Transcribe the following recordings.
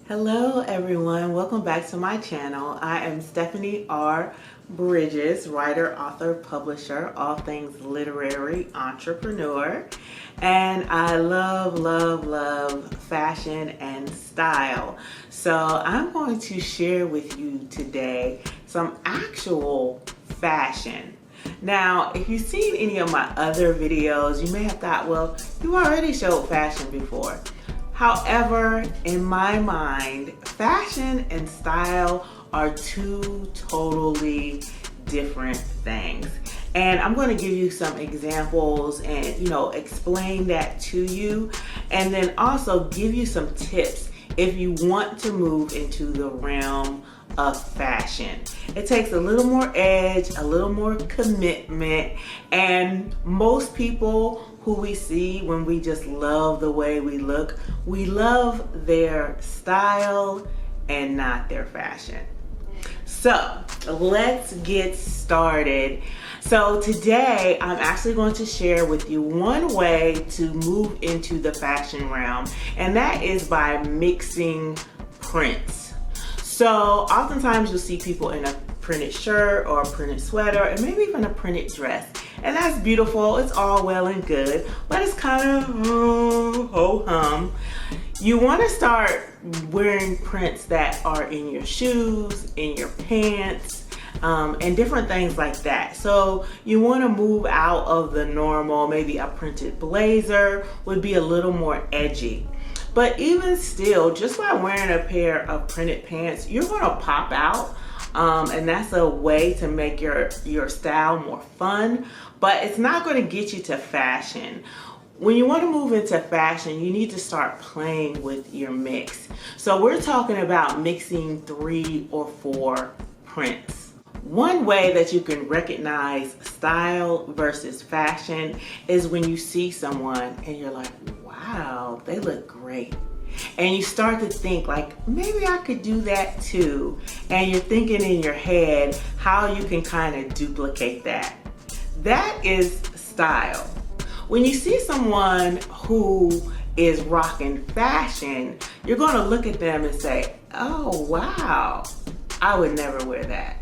Hello everyone, welcome back to my channel. I am Stephanie R. Bridges, writer, author, publisher, all things literary entrepreneur. And I love fashion and style. So I'm going to share with you today some actual fashion. Now, if you've seen any of my other videos, you may have thought, well, you already showed fashion before. However, in my mind, fashion and style are two totally different things. And I'm going to give you some examples and, explain that to you. And then also give you some tips if you want to move into the realm of fashion. It takes a little more edge, a little more commitment, and most people who we see when we just love the way we look, we love their style and not their fashion. So let's get started. So today I'm actually going to share with you one way to move into the fashion realm, and that is by mixing prints. So oftentimes you'll see people in a printed shirt or a printed sweater and maybe even a printed dress. And that's beautiful, it's all well and good, but it's kind of ho-hum. You want to start wearing prints that are in your shoes, in your pants, and different things like that. So you want to move out of the normal. Maybe a printed blazer would be a little more edgy. But even still, just by wearing a pair of printed pants, you're going to pop out. And that's a way to make your style more fun, but it's not going to get you to fashion. When you want to move into fashion, you need to start playing with your mix. So we're talking about mixing 3 or 4 prints. One way that you can recognize style versus fashion is when you see someone and you're like, wow, they look great. And you start to think like, maybe I could do that too. And you're thinking in your head how you can kind of duplicate that. That is style. When you see someone who is rocking fashion, you're going to look at them and say, oh, wow, I would never wear that.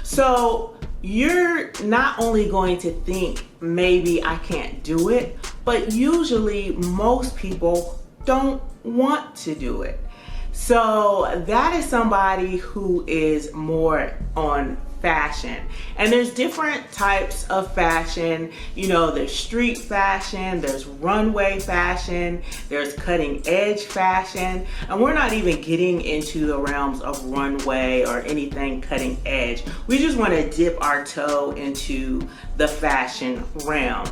So you're not only going to think, maybe I can't do it, but usually most people don't want to do it. So that is somebody who is more on fashion. And there's different types of fashion. There's street fashion, there's runway fashion, there's cutting edge fashion, and we're not even getting into the realms of runway or anything cutting edge. We just want to dip our toe into the fashion realm.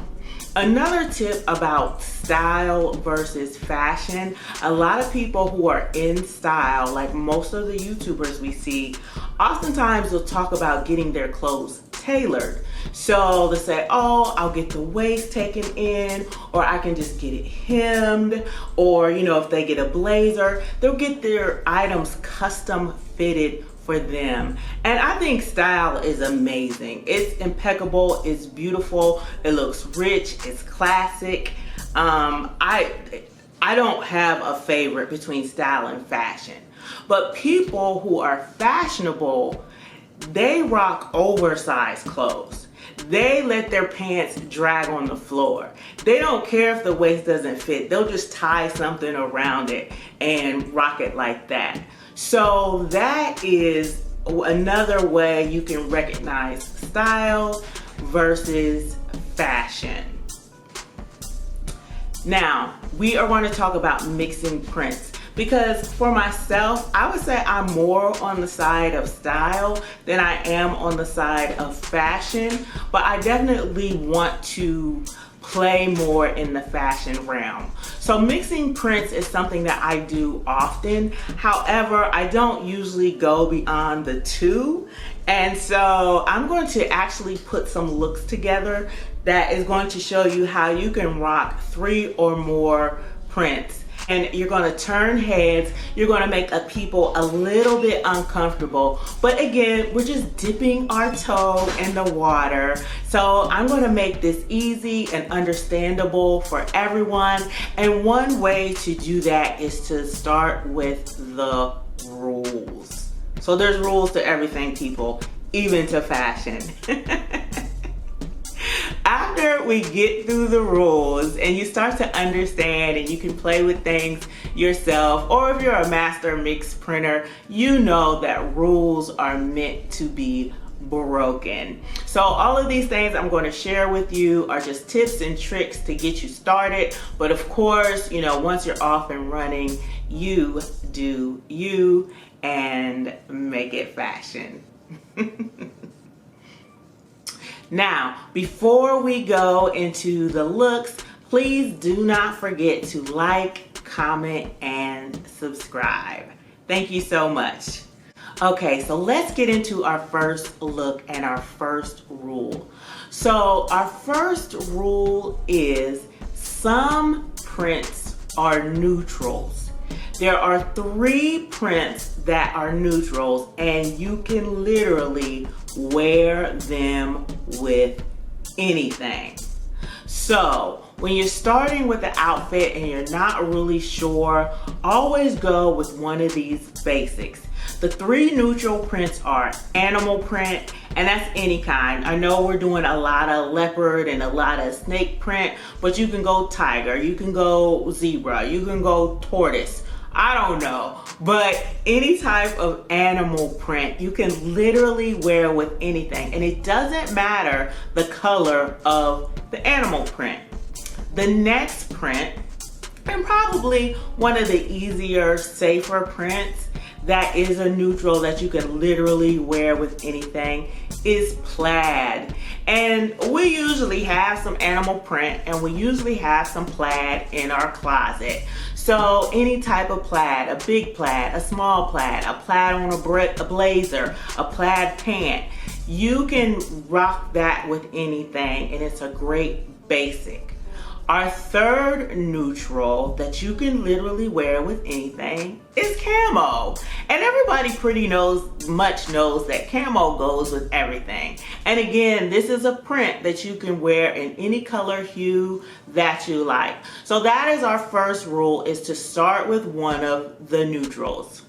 Another tip about style versus fashion, a lot of people who are in style, like most of the YouTubers we see, oftentimes they'll talk about getting their clothes tailored. So they say, oh, I'll get the waist taken in, or I can just get it hemmed, or if they get a blazer, they'll get their items custom fitted for them. And I think style is amazing. It's impeccable, it's beautiful, it looks rich, it's classic. I don't have a favorite between style and fashion, but people who are fashionable, they rock oversized clothes. They let their pants drag on the floor. They don't care if the waist doesn't fit. They'll just tie something around it and rock it like that. So that is another way you can recognize style versus fashion. Now, we are going to talk about mixing prints, because for myself, I would say I'm more on the side of style than I am on the side of fashion, but I definitely want to play more in the fashion realm. So mixing prints is something that I do often. However, I don't usually go beyond the 2. And so I'm going to actually put some looks together that is going to show you how you can rock 3 or more prints. and you're going to turn heads. You're going to make people a little bit uncomfortable. But again, we're just dipping our toe in the water. So I'm going to make this easy and understandable for everyone. And one way to do that is to start with the rules. So there's rules to everything, people, even to fashion. After we get through the rules and you start to understand and you can play with things yourself, or if you're a master mix printer, you know that rules are meant to be broken. So all of these things I'm going to share with you are just tips and tricks to get you started. But of course, you know, once you're off and running, you do you and make it fashion. Now, before we go into the looks, please do not forget to like, comment, and subscribe. Thank you so much. Okay, so let's get into our first look and our first rule. So our first rule is some prints are neutrals. There are 3 prints that are neutrals, and you can literally wear them with anything. So when you're starting with the outfit and you're not really sure, always go with one of these basics. The 3 neutral prints are animal print, and that's any kind. I know we're doing a lot of leopard and a lot of snake print, but you can go tiger, you can go zebra, you can go tortoise. I don't know, but any type of animal print you can literally wear with anything, and it doesn't matter the color of the animal print. The next print, and probably one of the easier, safer prints that is a neutral that you can literally wear with anything, is plaid. And we usually have some animal print and we usually have some plaid in our closet. So any type of plaid, a big plaid, a small plaid, a plaid on a blazer, a plaid pant, you can rock that with anything, and it's a great basic. Our third neutral that you can literally wear with anything is camo. And everybody pretty much knows that camo goes with everything. And again, this is a print that you can wear in any color hue that you like. So that is our first rule, is to start with one of the neutrals.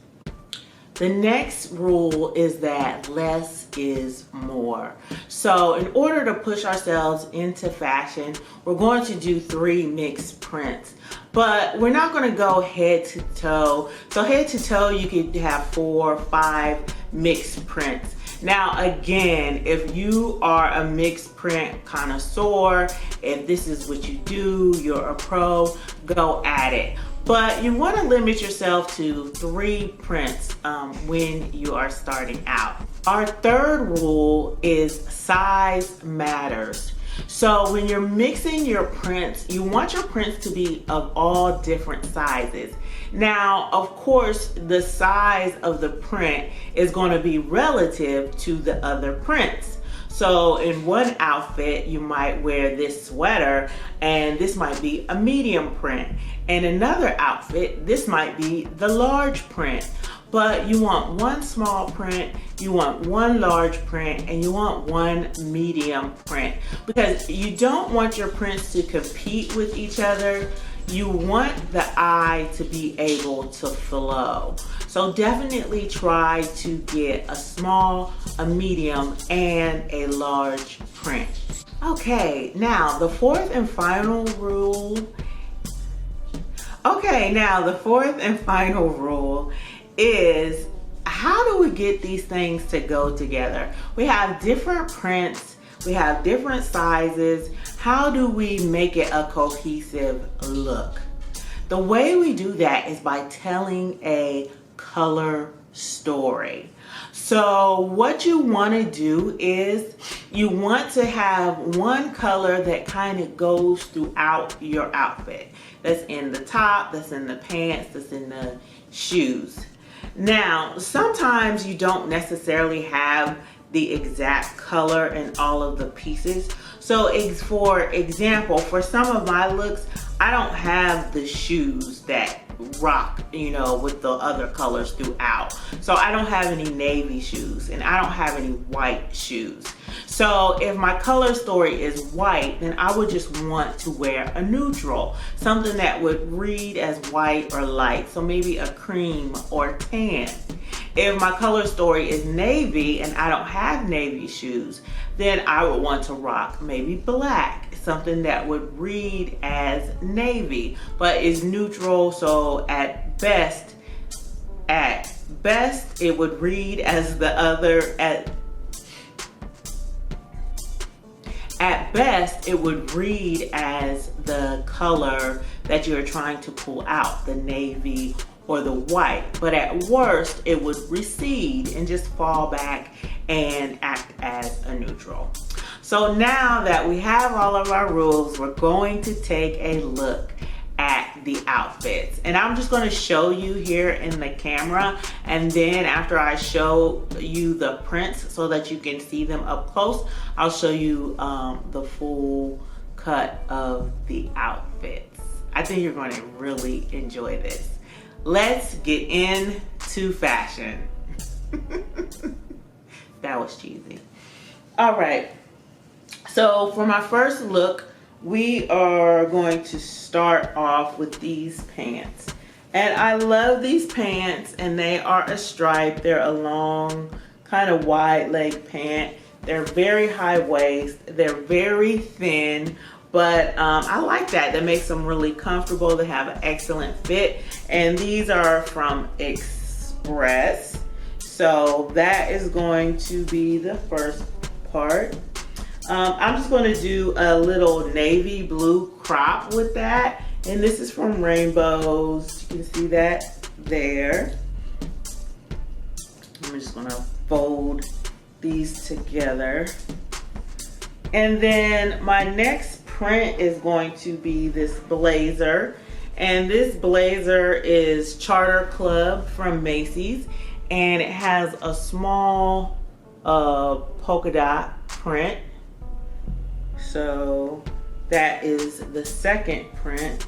The next rule is that less is more. So in order to push ourselves into fashion, we're going to do 3 mixed prints, but we're not going to go head to toe. So head to toe, you could have 4 or 5 mixed prints. Now again, if you are a mixed print connoisseur, if this is what you do, you're a pro, go at it. But you want to limit yourself to 3 prints when you are starting out. Our third rule is size matters. So when you're mixing your prints, you want your prints to be of all different sizes. Now, of course, the size of the print is going to be relative to the other prints. So in one outfit, you might wear this sweater and this might be a medium print. In another outfit, this might be the large print. But you want one small print, you want one large print, and you want one medium print. Because you don't want your prints to compete with each other. You want the eye to be able to flow. So definitely try to get a small, a medium, and a large print. Okay, now the fourth and final rule is, how do we get these things to go together? We have different prints, we have different sizes. How do we make it a cohesive look? The way we do that is by telling a color story. So what you want to do is you want to have one color that kind of goes throughout your outfit. That's in the top, that's in the pants, that's in the shoes. Now, sometimes you don't necessarily have the exact color in all of the pieces. So for example, for some of my looks, I don't have the shoes that rock, you know, with the other colors throughout. So I don't have any navy shoes and I don't have any white shoes. So if my color story is white, then I would just want to wear a neutral, something that would read as white or light. So maybe a cream or tan. If my color story is navy and I don't have navy shoes, then I would want to rock maybe black, something that would read as navy, but is neutral. So at best it would read as the other, at best it would read as the color that you're trying to pull out, the navy or the white, but at worst it would recede and just fall back and act as a neutral. So now that we have all of our rules, we're going to take a look at the outfits. And I'm just gonna show you here in the camera, and then after I show you the prints so that you can see them up close, I'll show you the full cut of the outfits. I think you're gonna really enjoy this. Let's get into fashion. That was cheesy. All right, so for my first look, we are going to start off with these pants. And I love these pants, and they are a stripe. They're a long, kind of wide leg pant. They're very high waist. They're very thin, but I like that. That makes them really comfortable. They have an excellent fit. And these are from Express. So that is going to be the first part. I'm just going to do a little navy blue crop with that. And this is from Rainbows. You can see that there. I'm just going to fold these together. And then my next print is going to be this blazer. And this blazer is Charter Club from Macy's. And it has a small polka dot print. So that is the second print.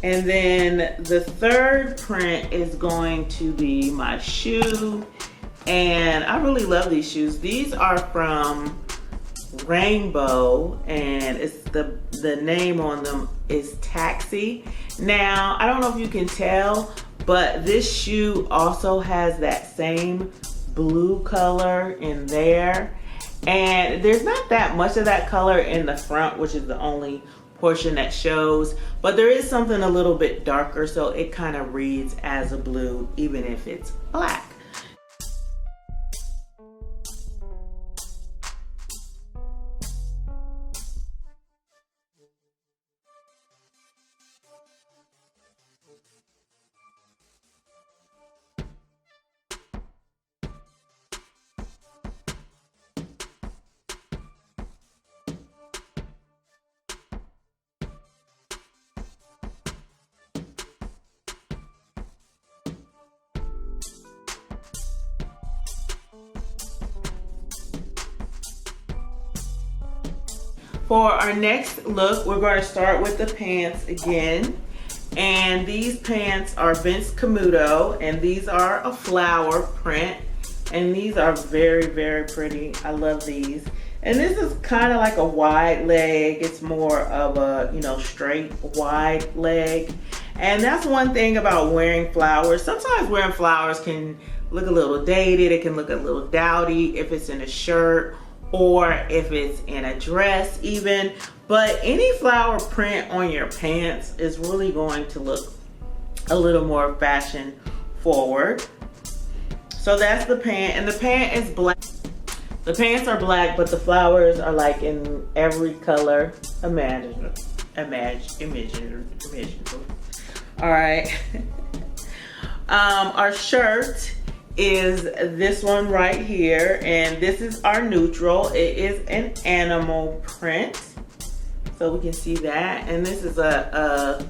And then the third print is going to be my shoe. And I really love these shoes. These are from Rainbow, and it's the name on them is Taxi. Now, I don't know if you can tell, but this shoe also has that same blue color in there. And there's not that much of that color in the front, which is the only portion that shows, but there is something a little bit darker, so it kind of reads as a blue even if it's black. For our next look, we're going to start with the pants again. And these pants are Vince Camuto, and these are a flower print. And these are very, very pretty. I love these. And this is kind of like a wide leg. It's more of a, you know, straight wide leg. And that's one thing about wearing flowers. Sometimes wearing flowers can look a little dated. It can look a little dowdy if it's in a shirt or if it's in a dress even. But any flower print on your pants is really going to look a little more fashion forward. So that's the pant, and the pant is black. The pants are black, but the flowers are like in every color imaginable. All right. Our shirt is this one right here, and this is our neutral. It is an animal print, so we can see that. And this is a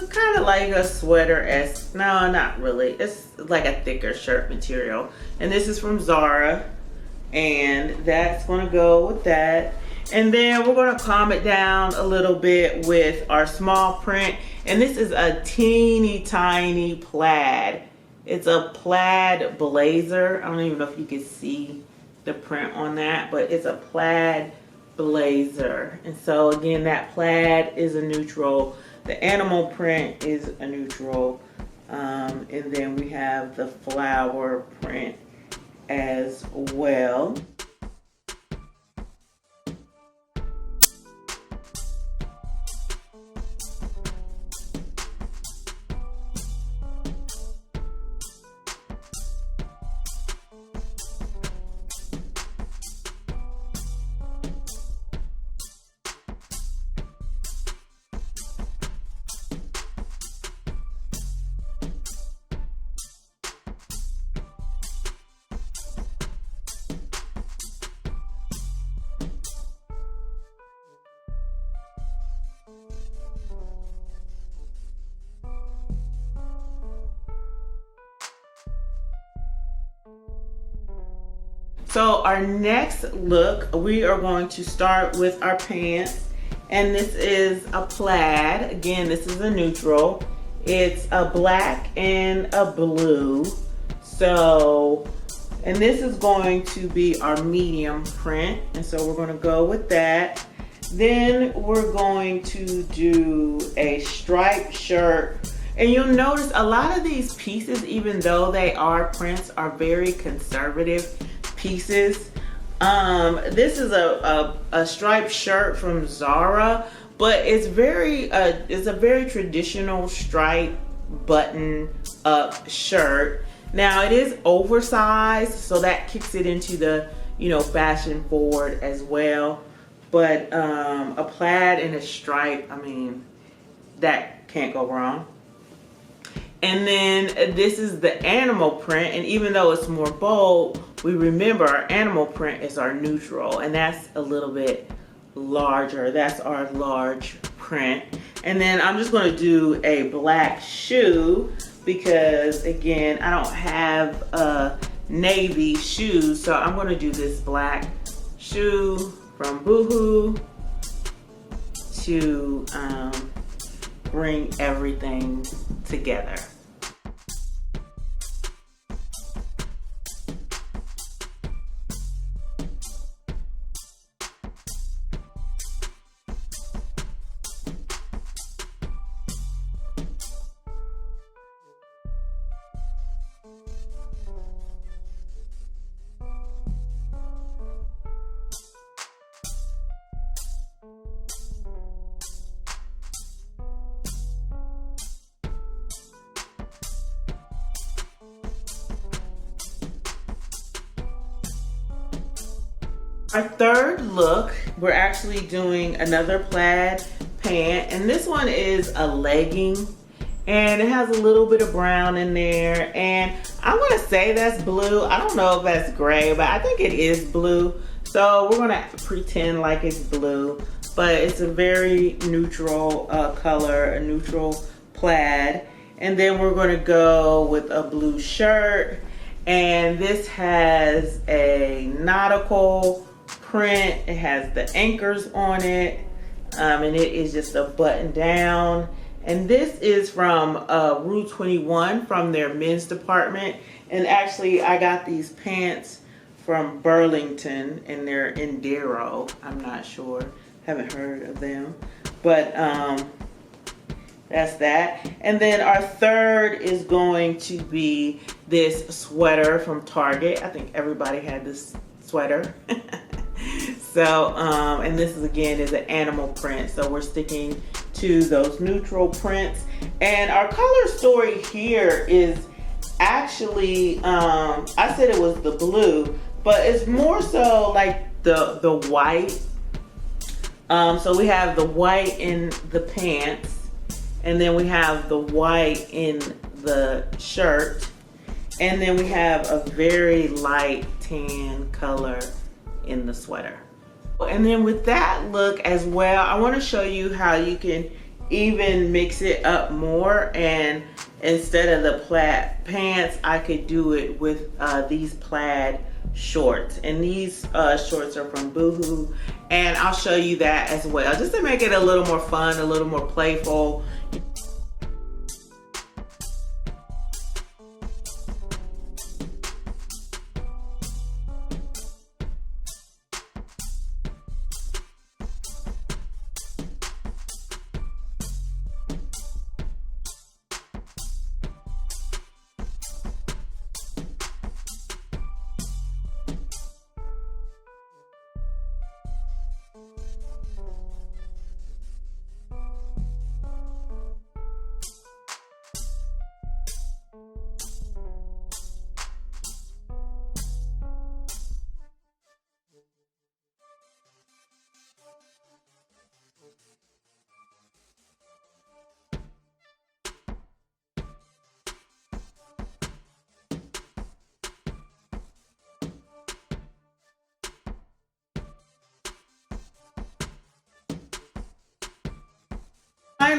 kind of like a sweater-esque. No, not really. It's like a thicker shirt material. And this is from Zara, and that's gonna go with that. And then we're gonna calm it down a little bit with our small print. And this is a teeny tiny plaid. It's a plaid blazer. I don't even know if you can see the print on that, but it's a plaid blazer. And so again, that plaid is a neutral. The animal print is a neutral. And then we have the flower print as well. So our next look, we are going to start with our pants, and this is a plaid. Again, this is a neutral. It's a black and a blue. So, and this is going to be our medium print, and so we're going to go with that. Then we're going to do a striped shirt. And you'll notice a lot of these pieces, even though they are prints, are very conservative pieces. This is a striped shirt from Zara, but it's a very traditional striped button up shirt. Now it is oversized, so that kicks it into the, you know, fashion forward as well. But a plaid and a stripe, I mean, that can't go wrong. And then this is the animal print, and even though it's more bold, we remember our animal print is our neutral, and that's a little bit larger. That's our large print. And then I'm just going to do a black shoe because, again, I don't have navy shoes, so I'm going to do this black shoe from Boohoo to bring everything together. Our third look, we're actually doing another plaid pant, and this one is a legging, and it has a little bit of brown in there, and I want to say that's blue. I don't know if that's gray, but I think it is blue, so we're gonna pretend like it's blue, but it's a very neutral color, a neutral plaid. And then we're gonna go with a blue shirt, and this has a nautical print. It has the anchors on it, and it is just a button down. And this is from Rue 21 from their men's department. And actually, I got these pants from Burlington, and they're in Darrow. I'm not sure, haven't heard of them, but that's that. And then our third is going to be this sweater from Target. I think everybody had this sweater. So, and this is again is an animal print. So we're sticking to those neutral prints. And our color story here is actually, I said it was the blue, but it's more so like the white. So we have the white in the pants, and then we have the white in the shirt, and then we have a very light tan color in the sweater. And then with that look as well, I want to show you how you can even mix it up more, and instead of the plaid pants, I could do it with these plaid shorts. And these shorts are from Boohoo, and I'll show you that as well, just to make it a little more fun, a little more playful.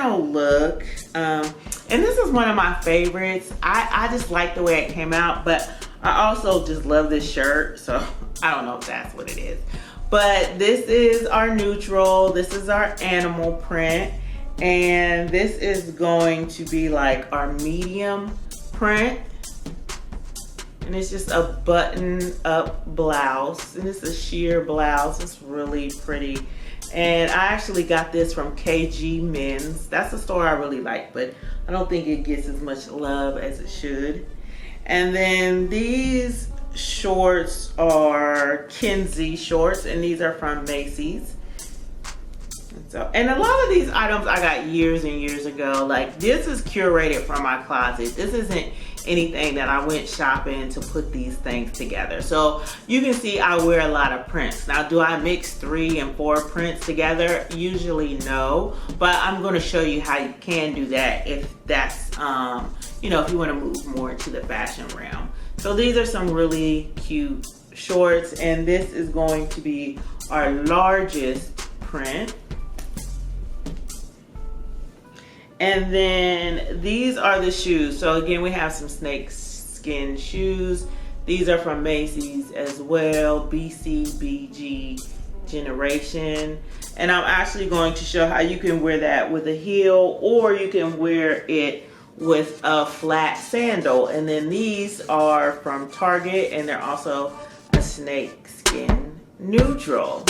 final look. And this is one of my favorites. I just like the way it came out, but I also just love this shirt. So I don't know if that's what it is. But this is our neutral. This is our animal print. And this is going to be like our medium print. And it's just a button up blouse. And it's a sheer blouse. It's really pretty. And I actually got this from KG Men's. That's a store I really like, but I don't think it gets as much love as it should. And then these shorts are Kinsey shorts, and these are from Macy's. And a lot of these items I got years and years ago. Like, this is curated from my closet. This isn't anything that I went shopping to put these things together. So you can see I wear a lot of prints. Now, do I mix 3 and 4 prints together? Usually no, but I'm going to show you how you can do that if that's, you know, if you want to move more into the fashion realm. So these are some really cute shorts, and this is going to be our largest print. And then these are the shoes. So again, we have some snake skin shoes. These are from Macy's as well, BCBG Generation. And I'm actually going to show how you can wear that with a heel, or you can wear it with a flat sandal. And then these are from Target, and they're also a snake skin neutral.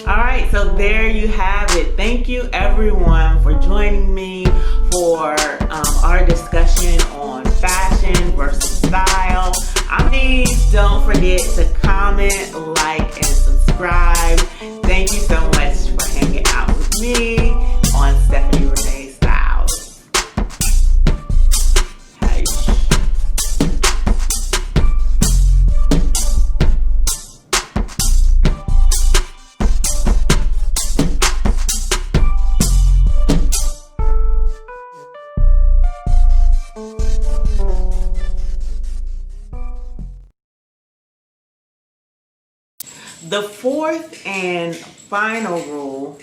Alright, so there you have it. Thank you everyone for joining me for our discussion on fashion versus style. Please don't forget to comment, like, and subscribe. Thank you so much for hanging out with me on Stephanie Renee Styles. Hey. The fourth and final rule